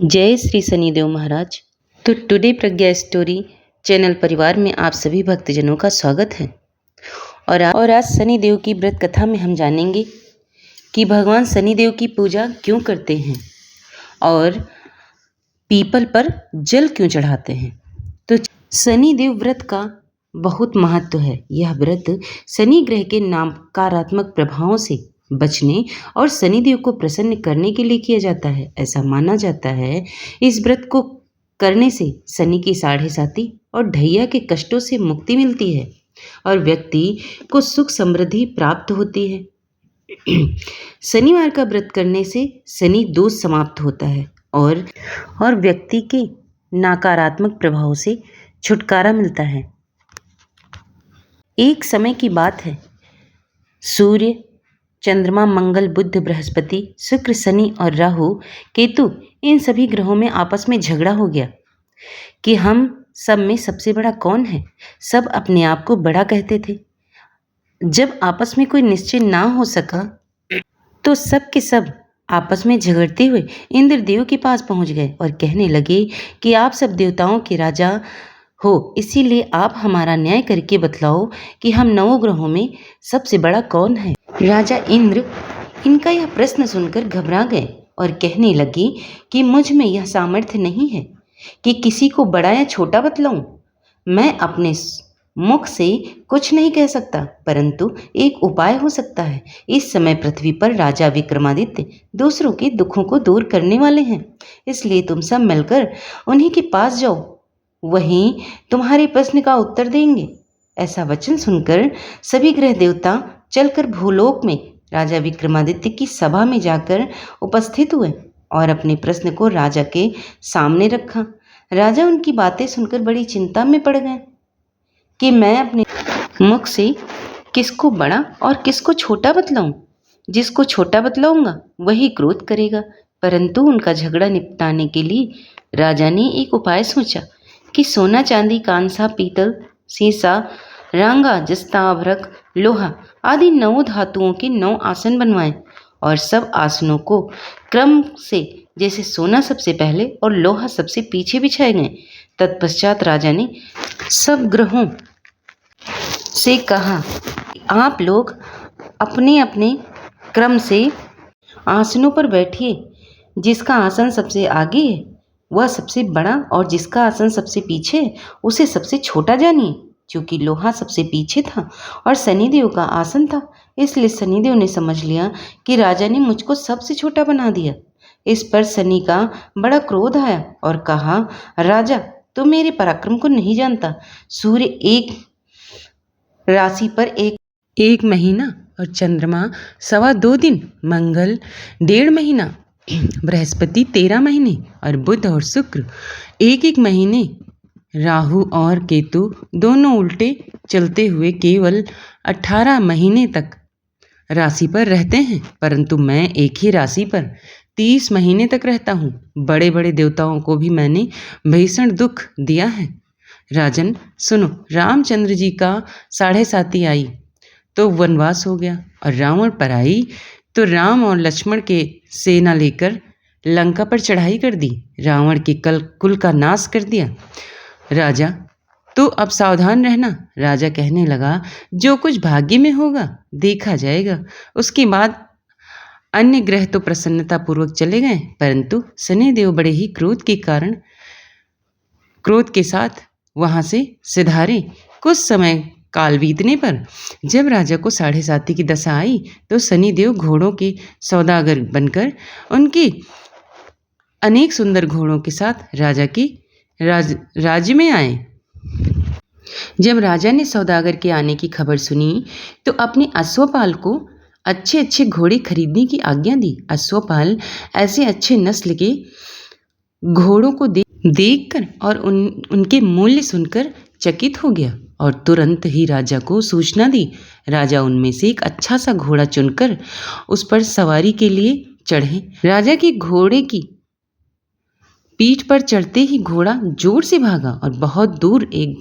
जय श्री शनिदेव महाराज। तो टुडे प्रज्ञा story channel परिवार में आप सभी भक्तजनों का स्वागत है। और आज शनिदेव की व्रत कथा में हम जानेंगे कि भगवान शनिदेव की पूजा क्यों करते हैं और पीपल पर जल क्यों चढ़ाते हैं। तो शनिदेव व्रत का बहुत महत्व है। यह व्रत शनि ग्रह के नकारात्मक प्रभावों से बचने और शनिदेव को प्रसन्न करने के लिए किया जाता है। ऐसा माना जाता है इस व्रत को करने से शनि की साढ़े साती और ढैया के कष्टों से मुक्ति मिलती है और व्यक्ति को सुख समृद्धि प्राप्त होती है। शनिवार का व्रत करने से शनि दोष समाप्त होता है और व्यक्ति के नकारात्मक प्रभाव से छुटकारा मिलता है। एक समय की बात है, सूर्य, चंद्रमा, मंगल, बुध, बृहस्पति, शुक्र, शनि और राहु, केतु इन सभी ग्रहों में आपस में झगड़ा हो गया कि हम सब में सबसे बड़ा कौन है। सब अपने आप को बड़ा कहते थे। जब आपस में कोई निश्चय ना हो सका तो सब के सब आपस में झगड़ते हुए इंद्रदेव के पास पहुंच गए और कहने लगे कि आप सब देवताओं के राजा हो, इसीलिए आप हमारा न्याय करके बतलाओ कि हम नौ ग्रहों में सबसे बड़ा कौन है। राजा इंद्र इनका यह प्रश्न सुनकर घबरा गए और कहने लगे कि मुझ में यह सामर्थ्य नहीं है कि किसी को बड़ा या छोटा बतलाऊं। मैं अपने मुख से कुछ नहीं कह सकता, परंतु एक उपाय हो सकता है। इस समय पृथ्वी पर राजा विक्रमादित्य दूसरों के दुखों को दूर करने वाले हैं, इसलिए तुम सब मिलकर उन्हीं के पास जाओ, वहीं तुम्हारे प्रश्न का उत्तर देंगे। ऐसा वचन सुनकर सभी ग्रह देवता चलकर भूलोक में राजा विक्रमादित्य की सभा में जाकर उपस्थित हुए और अपने प्रश्न को राजा के सामने रखा। राजा उनकी बातें सुनकर बड़ी चिंता में पड़ गए कि मैं अपने मुख से किसको बड़ा और किसको छोटा बतलाऊं। जिसको छोटा बतलाऊंगा वही क्रोध करेगा। परंतु उनका झगड़ा निपटाने के लिए राजा ने एक उपाय सोचा कि सोना, चांदी, कांसा, पीतल, सीसा, रांगा, जस्ता, अभ्रक, लोहा आदि 9 धातुओं के 9 आसन बनवाएं और सब आसनों को क्रम से, जैसे सोना सबसे पहले और लोहा सबसे पीछे बिछाए गए। तत्पश्चात राजा ने सब ग्रहों से कहा, आप लोग अपने अपने क्रम से आसनों पर बैठिए। जिसका आसन सबसे आगे है वह सबसे बड़ा और जिसका आसन सबसे पीछे है उसे सबसे छोटा जानिए। चूँकि लोहा सबसे पीछे था और शनिदेव का आसन था, इसलिए शनिदेव ने समझ लिया कि राजा ने मुझको सबसे छोटा बना दिया। इस पर शनि का बड़ा क्रोध आया और कहा, राजा तू मेरे पराक्रम को नहीं जानता। सूर्य एक राशि पर एक महीना और चंद्रमा 2.25 दिन, मंगल 1.5 महीना, बृहस्पति 13 महीने और बुध और शुक्र 1 महीने, राहु और केतु दोनों उल्टे चलते हुए केवल 18 महीने तक राशि पर रहते हैं, परंतु मैं एक ही राशि पर 30 महीने तक रहता हूँ। बड़े बड़े देवताओं को भी मैंने भीषण दुख दिया है। राजन सुनो, रामचंद्र जी का साढ़े साती आई तो वनवास हो गया और रावण पर आई तो राम और लक्ष्मण के सेना लेकर लंका पर चढ़ाई कर दी। रावण के कुल का नाश कर दिया। राजा तो अब सावधान रहना। राजा कहने लगा, जो कुछ भाग्य में होगा देखा जाएगा। उसके बाद अन्य ग्रह तो प्रसन्नता पूर्वक चले गए, परंतु शनिदेव बड़े ही क्रोध के साथ वहां से सिधारे। कुछ समय काल बीतने पर जब राजा को साढ़े साती की दशा आई तो शनिदेव घोड़ों के सौदागर बनकर उनके अनेक सुंदर घोड़ों के साथ राजा की राज्य में आए। जब राजा ने सौदागर के आने की खबर सुनी तो अपने अश्वपाल को अच्छे अच्छे घोड़े खरीदने की आज्ञा दी। अश्वपाल ऐसे अच्छे नस्ल के घोड़ों को देखकर और उनके मूल्य सुनकर चकित हो गया और तुरंत ही राजा को सूचना दी। राजा उनमें से एक अच्छा सा घोड़ा चुनकर उस पर सवारी के लिए चढ़े। राजा के घोड़े की पीठ पर चढ़ते ही घोड़ा जोर से भागा और बहुत दूर एक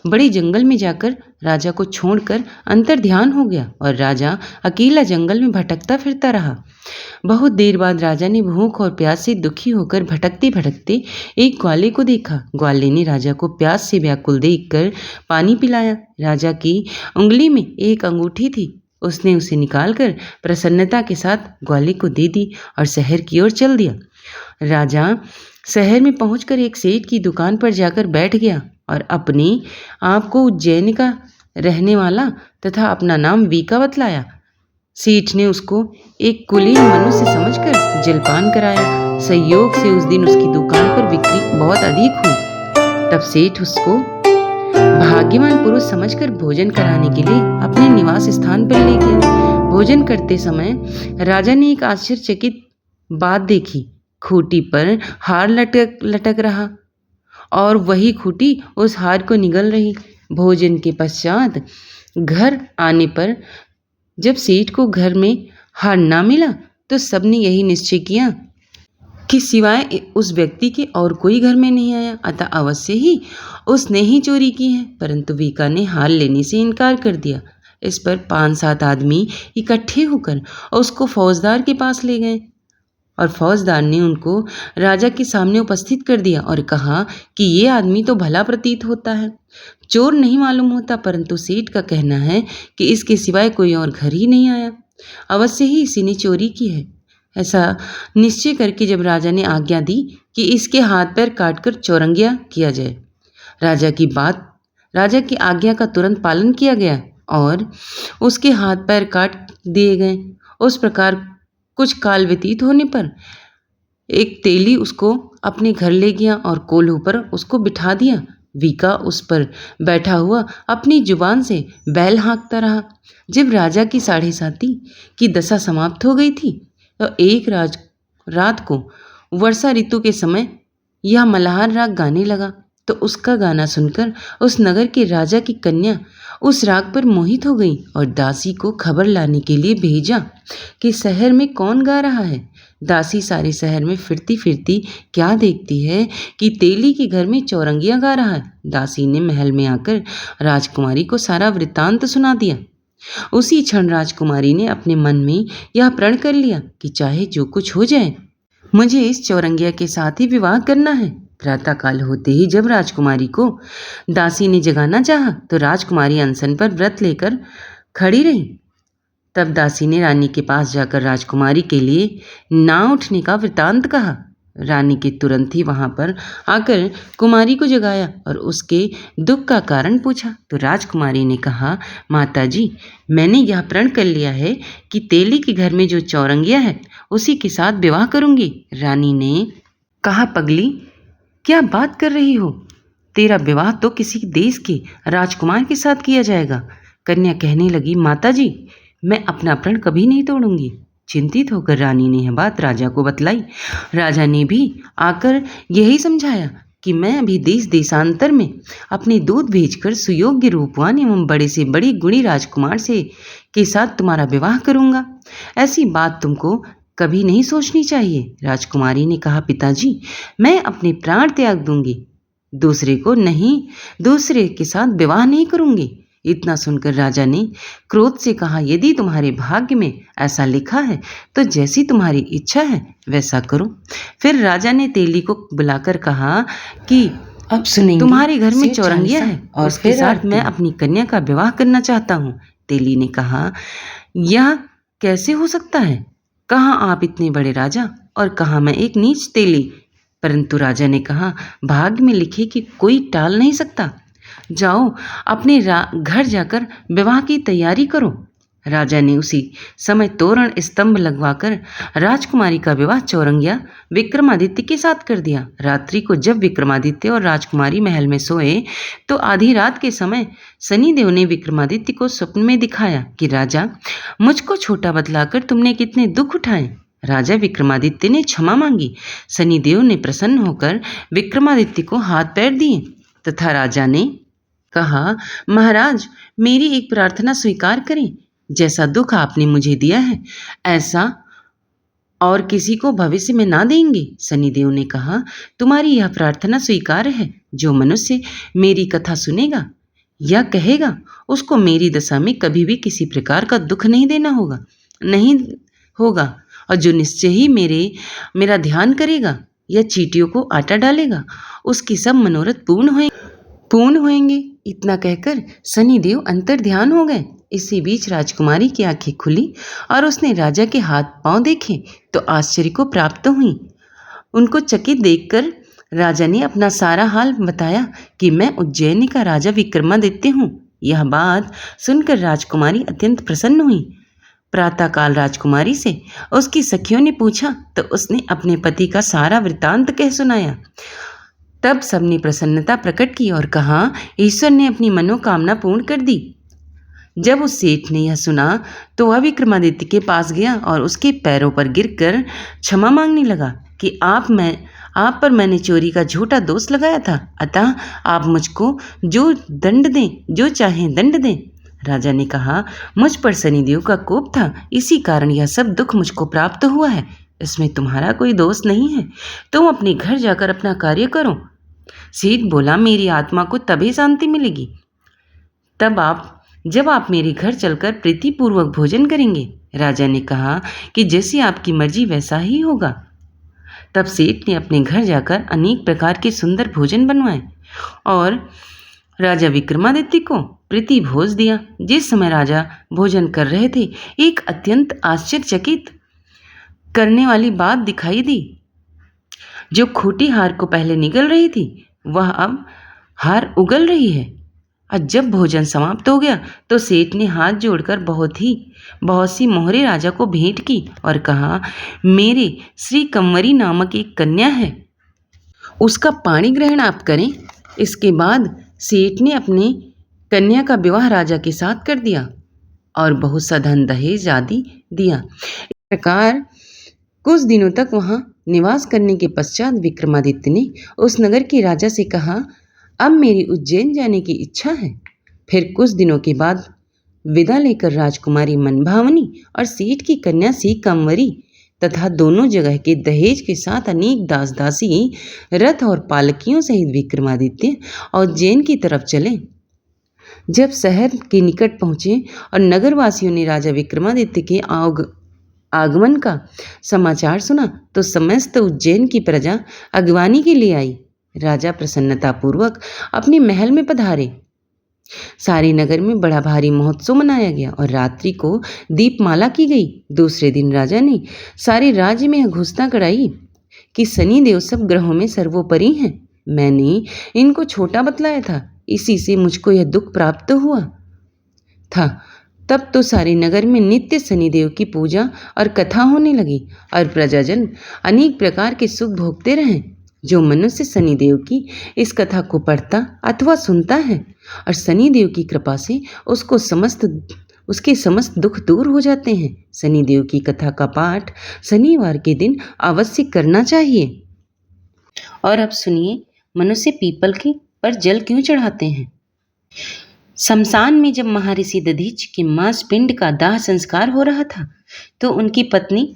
बड़े जंगल में जाकर राजा को छोड़कर अंतर्ध्यान हो गया और राजा अकेला जंगल में भटकता फिरता रहा। बहुत देर बाद राजा ने भूख और प्यास से दुखी होकर भटकते भटकते एक ग्वाले को देखा। ग्वाले ने राजा को प्यास से व्याकुल देखकर पानी पिलाया। राजा की उंगली में एक अंगूठी थी। उसने उसे निकालकर प्रसन्नता के साथ ग्वाले को दे दी और शहर की ओर चल दिया। राजा शहर में पहुंचकर एक सेठ की दुकान पर जाकर बैठ गया और अपने आप को उज्जैन का रहने वाला तथा अपना नाम वीका बतलाया। सेठ ने उसको एक कुलीन मनुष्य समझकर जलपान कराया। संयोग से उस दिन उसकी दुकान पर बिक्री बहुत अधिक हुई। तब सेठ उसको भाग्यवान पुरुष समझकर भोजन कराने के लिए अपने निवास स्थान पर ले गया। भोजन करते समय राजा ने एक आश्चर्यचकित बात देखी। खूंटी पर हार लटक रहा और वही खूंटी उस हार को निगल रही। भोजन के पश्चात घर आने पर जब सेठ को घर में हार ना मिला तो सबने यही निश्चय किया कि सिवाय उस व्यक्ति के और कोई घर में नहीं आया, अतः अवश्य ही उसने ही चोरी की है। परंतु वीका ने हार लेने से इनकार कर दिया। इस पर 5-7 आदमी इकट्ठे होकर उसको फौजदार के पास ले गए और फौजदार ने उनको राजा के सामने उपस्थित कर दिया और कहा कि ये आदमी तो भला प्रतीत होता है, चोर नहीं मालूम होता, परंतु सेठ का कहना है कि इसके सिवाय कोई और घर ही नहीं आया, अवश्य ही इसी ने चोरी की है। ऐसा निश्चय करके जब राजा ने आज्ञा दी कि इसके हाथ पैर काटकर चौरंगिया किया जाए, राजा की आज्ञा का तुरंत पालन किया गया और उसके हाथ पैर काट दिए गए। उस प्रकार कुछ काल व्यतीत होने पर एक तेली उसको अपने घर ले गया और कोल्हू पर उसको बिठा दिया। वीका उस पर बैठा हुआ अपनी जुबान से बैल हाँकता रहा। जब राजा की 7:30 की दशा समाप्त हो गई थी तो एक रात को वर्षा ऋतु के समय यह मल्हार राग गाने लगा। तो उसका गाना सुनकर उस नगर के राजा की कन्या उस राग पर मोहित हो गई और दासी को खबर लाने के लिए भेजा कि शहर में कौन गा रहा है। दासी सारे शहर में फिरती फिरती क्या देखती है कि तेली के घर में चौरंगिया गा रहा है। दासी ने महल में आकर राजकुमारी को सारा वृत्तांत सुना दिया। उसी क्षण राजकुमारी ने अपने मन में यह प्रण कर लिया कि चाहे जो कुछ हो जाए, मुझे इस चौरंगिया के साथ ही विवाह करना है। प्रातःकाल होते ही जब राजकुमारी को दासी ने जगाना चाहा तो राजकुमारी अनशन पर व्रत लेकर खड़ी रही। तब दासी ने रानी के पास जाकर राजकुमारी के लिए ना उठने का वृत्तांत कहा। रानी के तुरंत ही वहां पर आकर कुमारी को जगाया और उसके दुख का कारण पूछा। तो राजकुमारी ने कहा, माता जी, मैंने यह प्रण कर लिया है कि तेली के घर में जो चौरंगिया है उसी के साथ विवाह करूंगी। रानी ने कहा, पगली, क्या बात कर रही हो? तेरा विवाह तो किसी देश के राजकुमार के साथ किया जाएगा। कन्या कहने लगी, माता जी, मैं अपना प्रण कभी नहीं तोड़ूंगी। चिंतित होकर रानी ने यह बात राजा को बतलाई। राजा ने भी आकर यही समझाया कि मैं अभी देश देशांतर में अपने दूत भेजकर सुयोग्य रूपवान एवं बड़े से बड़े गुणी राजकुमार से के साथ तुम्हारा विवाह करूंगा। ऐसी बात तुमको कभी नहीं सोचनी चाहिए। राजकुमारी ने कहा, पिताजी, मैं अपने प्राण त्याग दूंगी, दूसरे के साथ विवाह नहीं करूंगी। इतना सुनकर राजा ने क्रोध से कहा, यदि तुम्हारे भाग्य में ऐसा लिखा है तो जैसी तुम्हारी इच्छा है वैसा करो। फिर राजा ने तेली को बुलाकर कहा कि अब सुनेंगे, तुम्हारे घर में चौरंगिया है और उसके साथ मैं अपनी कन्या का विवाह करना चाहता हूँ। तेली ने कहा, यह कैसे हो सकता है? कहाँ आप इतने बड़े राजा और कहाँ मैं एक नीच तेली? परंतु राजा ने कहा, भाग्य में लिखे कि कोई टाल नहीं सकता। जाओ, अपने घर जाकर विवाह की तैयारी करो। राजा ने उसी समय तोरण स्तंभ लगवाकर राजकुमारी का विवाह चौरंगिया विक्रमादित्य के साथ कर दिया। रात्रि को जब विक्रमादित्य और राजकुमारी महल में सोए तो आधी रात के समय शनिदेव ने विक्रमादित्य को स्वप्न में दिखाया कि राजा, मुझको छोटा बतलाकर तुमने कितने दुख उठाए। राजा विक्रमादित्य ने क्षमा मांगी। शनिदेव ने प्रसन्न होकर विक्रमादित्य को हाथ पैर दिए तथा राजा ने कहा, महाराज, मेरी एक प्रार्थना स्वीकार करें। जैसा दुख आपने मुझे दिया है ऐसा और किसी को भविष्य में ना देंगे। शनिदेव ने कहा, तुम्हारी यह प्रार्थना स्वीकार है। जो मनुष्य मेरी कथा सुनेगा या कहेगा, उसको मेरी दशा में कभी भी किसी प्रकार का दुख नहीं होगा। और जो निश्चय ही मेरा ध्यान करेगा या चींटियों को आटा डालेगा, उसकी सब मनोरथ पूर्ण होंगे। इतना कहकर शनिदेव अंतर ध्यान हो गए। इसी बीच राजकुमारी की आंखें खुली और उसने राजा के हाथ पांव देखे तो आश्चर्य को प्राप्त हुई। उनको चकित देखकर राजा ने अपना सारा हाल बताया कि मैं उज्जैनी का राजा विक्रमादित्य हूँ। यह बात सुनकर राजकुमारी अत्यंत प्रसन्न हुई। प्रातःकाल राजकुमारी से उसकी सखियों ने पूछा तो उसने अपने पति का सारा वृत्तांत कह सुनाया। तब सबने प्रसन्नता प्रकट की और कहा, ईश्वर ने अपनी मनोकामना पूर्ण कर दी। जब उस सेठ ने यह सुना तो वह विक्रमादित्य के पास गया और उसके पैरों पर गिरकर क्षमा मांगने लगा कि आप पर मैंने चोरी का झूठा दोष लगाया था, अतः आप मुझको जो चाहें दंड दें। राजा ने कहा, मुझ पर शनिदेव का कोप था, इसी कारण यह सब दुख मुझको प्राप्त हुआ है। इसमें तुम्हारा कोई दोष नहीं है। तुम अपने घर जाकर अपना कार्य करो। सेठ बोला, मेरी आत्मा को तभी शांति मिलेगी जब आप मेरे घर चलकर प्रीतिपूर्वक भोजन करेंगे। राजा ने कहा कि जैसी आपकी मर्जी वैसा ही होगा। तब सेठ ने अपने घर जाकर अनेक प्रकार के सुंदर भोजन बनवाए और राजा विक्रमादित्य को प्रीति भोज दिया। जिस समय राजा भोजन कर रहे थे, एक अत्यंत आश्चर्यचकित करने वाली बात दिखाई दी। जो खोटी हार को पहले निगल रही थी, वह अब हार उगल रही है। और जब भोजन समाप्त हो गया तो सेठ ने हाथ जोड़कर बहुत सी मोहरे राजा को भेंट की और कहा, मेरे श्री कंवरी नामक एक कन्या है, उसका पाणी ग्रहण आप करें। इसके बाद सेठ ने अपनी कन्या का विवाह राजा के साथ कर दिया और बहुत सा धन दहेज आदि दिया। इस प्रकार कुछ दिनों तक वहाँ निवास करने के पश्चात विक्रमादित्य ने उस नगर के राजा से कहा, अब मेरी उज्जैन जाने की इच्छा है। फिर कुछ दिनों के बाद विदा लेकर राजकुमारी मनभावनी और सेठ की कन्या सी कंवरी तथा दोनों जगह के दहेज के साथ अनेक दास दासी रथ और पालकियों सहित विक्रमादित्य उज्जैन की तरफ चले। जब शहर के निकट पहुँचे और नगरवासियों ने राजा विक्रमादित्य के आगमन का समाचार सुना तो समस्त उज्जैन की प्रजा अगवानी के लिए आई। राजा प्रसन्नतापूर्वक अपने महल में पधारे। सारे नगर में बड़ा भारी महोत्सव मनाया गया और रात्रि को दीपमाला की गई। दूसरे दिन राजा ने सारे राज्य में घोषणा कराई कि शनिदेव सब ग्रहों में सर्वोपरि हैं। मैंने इनको छोटा बतलाया था, इसी से मुझको यह दुख प्राप्त हुआ था। तब तो सारे नगर में नित्य शनिदेव की पूजा और कथा होने लगी और प्रजाजन अनेक प्रकार के सुख भोगते रहे। जो मनुष्य शनिदेव की इस कथा को पढ़ता अथवा सुनता है और शनिदेव की कृपा से उसके समस्त दुख दूर हो जाते हैं। शनिदेव की कथा का पाठ शनिवार के दिन अवश्य करना चाहिए। और अब सुनिए, मनुष्य पीपल के पर जल क्यों चढ़ाते हैं। शमशान में जब महर्षि दधीचि के मांस पिंड का दाह संस्कार हो रहा था तो उनकी पत्नी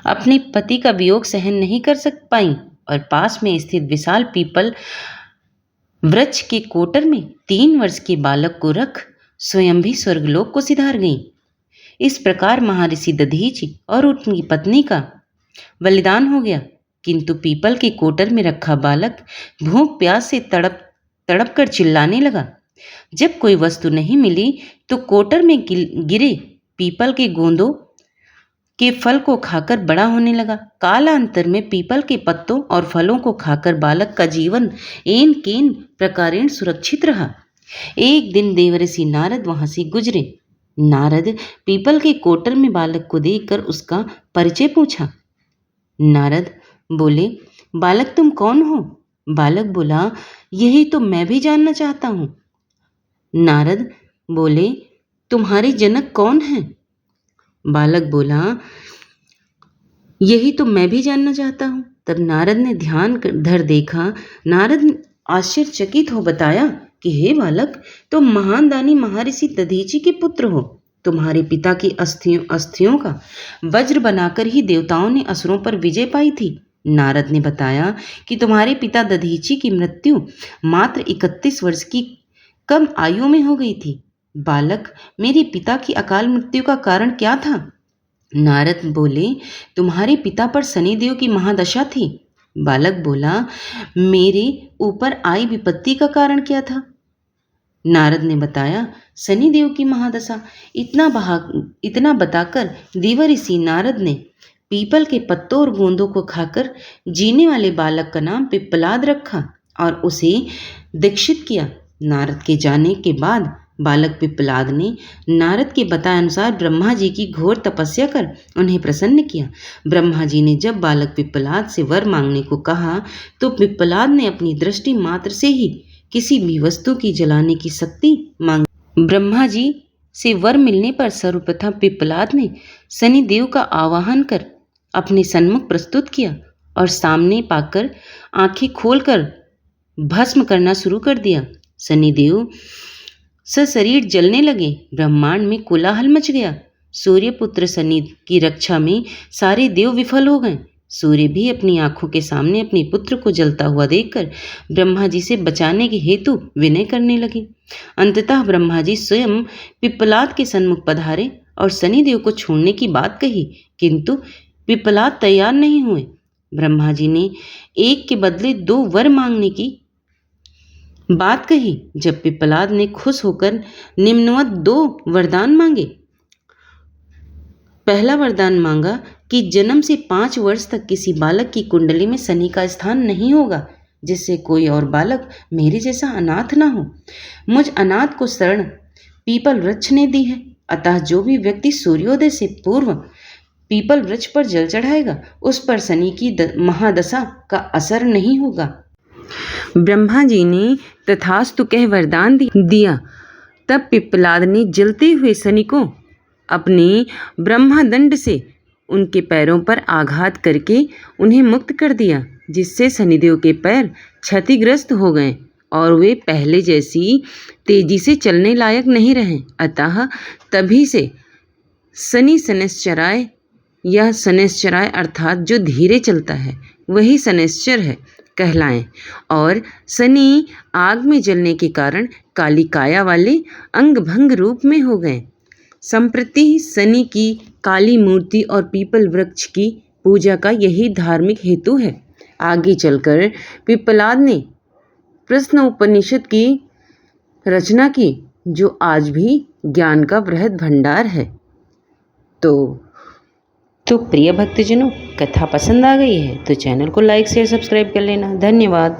अपने पति का वियोग सहन नहीं कर पाई और पास में स्थित विशाल पीपल वृक्ष के कोटर में 3 वर्ष के बालक को रख स्वयं भी स्वर्गलोक को सिधार गई। इस प्रकार महर्षि दधीचि और उनकी पत्नी का बलिदान हो गया। किंतु पीपल के कोटर में रखा बालक भूख प्यास से तड़प कर चिल्लाने लगा। जब कोई वस्तु नहीं मिली तो कोटर में गिरे पीपल के गोंदों के फल को खाकर बड़ा होने लगा। कालांतर में पीपल के पत्तों और फलों को खाकर बालक का जीवन एन केन प्रकारेण सुरक्षित रहा। एक दिन देवर्षि नारद वहां से गुजरे। नारद पीपल के कोटर में बालक को देखकर उसका परिचय पूछा। नारद बोले, बालक तुम कौन हो? बालक बोला, यही तो मैं भी जानना चाहता हूँ। नारद बोले, तुम्हारे जनक कौन हैं? बालक बोला, यही तो मैं भी जानना चाहता हूँ। तब नारद ने ध्यान धर देखा। नारद आश्चर्यचकित हो बताया कि हे बालक, तुम महान दानी महर्षि दधीचि के पुत्र हो। तुम्हारे पिता की अस्थियों का वज्र बनाकर ही देवताओं ने असुरों पर विजय पाई थी। नारद ने बताया कि तुम्हारे पिता दधीची की मृत्यु मात्र 31 वर्ष की कम आयु में हो गई थी। बालक, मेरे पिता की अकाल मृत्यु का कारण क्या था? नारद बोले, तुम्हारे पिता पर शनिदेव की महादशा थी। बालक बोला, मेरे ऊपर आई विपत्ति का कारण क्या था? नारद ने बताया, शनिदेव की महादशा। इतना बताकर देव ऋषि नारद ने पीपल के पत्तों और बूंदों को खाकर जीने वाले बालक का नाम पिप्पलाद रखा और उसे दीक्षित किया। नारद के जाने के बाद बालक पिप्पलाद ने नारद के बताए अनुसार ब्रह्मा जी की घोर तपस्या कर उन्हें प्रसन्न किया। ब्रह्मा जी ने जब बालक पिप्पलाद से वर मांगने को कहा तो पिप्पलाद ने अपनी दृष्टि मात्र से ही किसी भी वस्तु की जलाने की शक्ति मांगी। ब्रह्मा जी से वर मिलने पर सर्वप्रथम पिप्पलाद ने शनिदेव का आवाहन कर अपने सन्मुख प्रस्तुत किया और सामने पाकर आंखें खोलकर भस्म करना शुरू कर दिया। शनिदेव सशरीर जलने लगे। ब्रह्मांड में कोलाहल मच गया। सूर्यपुत्र शनि की रक्षा में सारे देव विफल हो गए। सूर्य भी अपनी आंखों के सामने अपने पुत्र को जलता हुआ देखकर ब्रह्मा जी से बचाने के हेतु विनय करने लगे। अंततः ब्रह्मा जी स्वयं पिप्पलाद के सन्मुख पधारे और शनिदेव को छोड़ने की बात कही, किंतु पिप्पलाद तैयार नहीं हुए। ब्रह्मा जी ने एक के बदले 2 वर मांगने की बात कही। जब पिप्पलाद ने खुश होकर निम्नवत 2 वरदान मांगे। पहला वरदान मांगा कि जन्म से 5 वर्ष तक किसी बालक की कुंडली में शनि का स्थान नहीं होगा, जिससे कोई और बालक मेरे जैसा अनाथ ना हो। मुझ अनाथ को शरण पीपल वृक्ष ने दी है, अतः जो भी व्यक्ति सूर्योदय से पूर्व पीपल वृक्ष पर जल चढ़ाएगा उस पर शनि की महादशा का असर नहीं होगा। ब्रह्मा जी ने तथास्तु कह वरदान दिया। तब पिप्पलाद ने जलते हुए शनि को अपने ब्रह्मदंड से उनके पैरों पर आघात करके उन्हें मुक्त कर दिया, जिससे शनिदेव के पैर क्षतिग्रस्त हो गए और वे पहले जैसी तेजी से चलने लायक नहीं रहे। अतः तभी से शनि शनैश्चराय या शनैश्चराय अर्थात जो धीरे चलता है वही शनैश्चर है कहलाएं और शनि आग में जलने के कारण काली काया वाले अंगभंग रूप में हो गए। संप्रति शनि की काली मूर्ति और पीपल वृक्ष की पूजा का यही धार्मिक हेतु है। आगे चलकर पिप्पलाद ने प्रश्न उपनिषद की रचना की, जो आज भी ज्ञान का बृहद भंडार है। तो प्रिय भक्तजनों, कथा पसंद आ गई है तो चैनल को लाइक शेयर सब्सक्राइब कर लेना। धन्यवाद।